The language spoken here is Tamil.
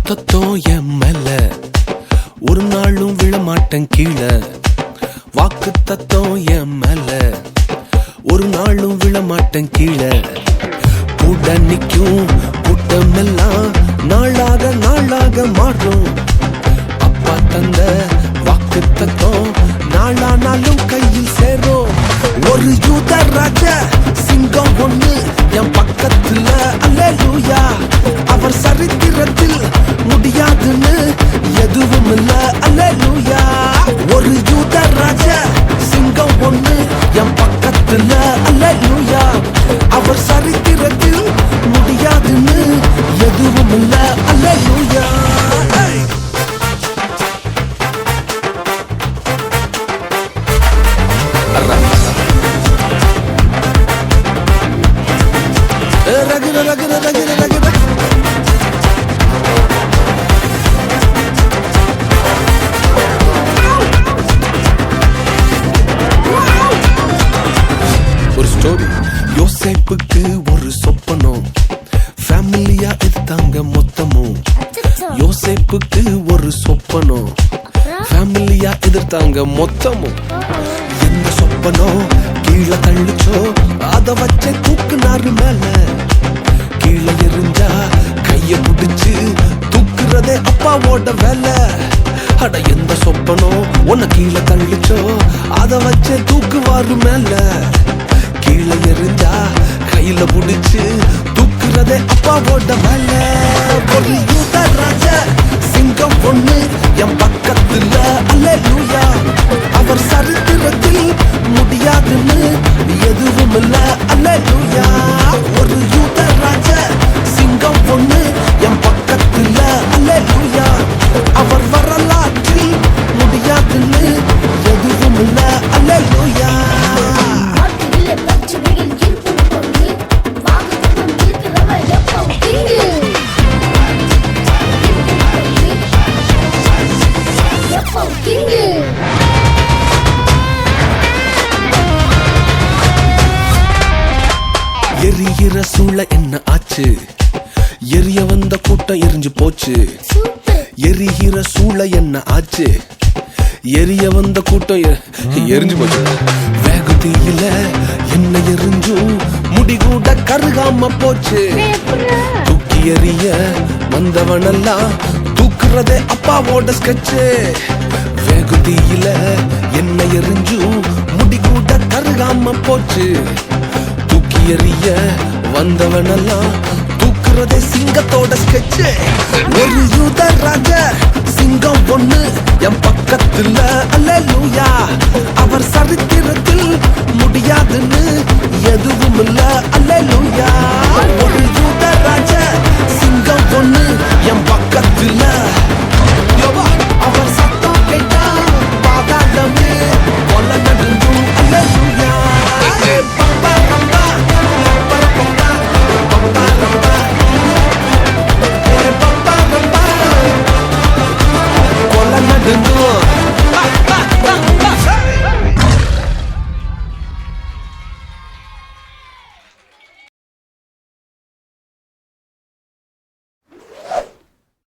தத்துவம் என் மேல ஒரு நாளும் விழமாட்டேன் கீழே. வாக்கு தத்துவம் என் மேல ஒரு நாளும் விழமாட்டேன் கீழே. கூட நிக்கும் கூட்டம் எல்லாம் நாளாக நாளாக மாறும். அப்பா தந்த வாக்கு தத்துவம் நாளானாலும் கையில் சேரும். ஒரு யூத ராஜ சிங்கம் ஒண்ணு என் பக்கத்துல, அல்லேலூயா. அவர் சரித்திரத்தில் முடியாதுன்னு எதுவும் இல்ல, அல்லேலூயா. ஒரு யூத ராஜ சிங்கம் ஒண்ணு என் பக்கத்துல, அல்லேலூயா. அவர் சரித்திரத்தில் முடியாதுன்னு எதுவும் இல்ல, அல்லேலூயா. ரகிர ரகிர ரகிர ரகிர ஒரு ஸ்டோரி. யோசேப்புக்கு ஒரு சொப்பனம், ஃபேமிலியா எடுத்தாங்க மொத்தமும். யோசேப்புக்கு ஒரு சொப்பனம், ஃபேமிலியா எதிர்த்தாங்க மொத்தமும். எந்த சொப்பனம் கீழே தள்ளிச்சோ அத வச்ச தூக்குனாரு மேல. கீழே எரிஞ்சா கைய புடிச்சு தூக்குறதே அப்பாவோட வேலை. அட எந்த சொப்பனம் உன்னை கீழே தள்ளிச்சோ அத வச்ச தூக்குவாரு மேல. கீழே எரிஞ்சா கையில புடிச்சு தூக்குறதே அப்பாவோட வேலை. ஒரு யூத ராஜ சிங்கம் ஒண்ணு என் பக்கத்துல, அல்லேலூயா. அவர் சரித்திரத்தில் முடியாதுன்னு எதுவும் இல்ல, அல்லேலூயா. ஒரு யூத ராஜ சிங்கம் ஒண்ணு என் பக்கத்துல, அல்லேலூயா. அவர் வரலாற்றில் முடியாதுன்னு எதுவும் இல்ல, அல்லேலூயா. எரிகிற சூளை என்ன ஆச்சு? எரிய வந்த கூட்டம் எரிஞ்சு போச்சு. எரிகிற சூளை என்ன ஆச்சு? எரிய வந்த கூட்டம் எரிஞ்சு போச்சு. வேகத்தீயில என்ன எரிஞ்சும் முடி கூட கருகாம போச்சு. தூக்கி எறிய வந்தவனெல்லாம் தூக்குறதே அப்பாவோட ஸ்கெட்சு. வேகத்தீயில என்ன எரிஞ்சும் முடி கூட கருகாம போச்சு. தூக்கி எறிய வந்தவனெல்லாம் தூக்குறதே சிங்கத்தோட ஸ்கெட்சு. ஒரு யூத ராஜ சிங்கம் ஒண்ணு என் பக்கத்துல, அல்லேலூயா. அவர் சரித்திரத்தில் முடியாதுன்னு எதுவும் இல்ல, அல்லேலூயா.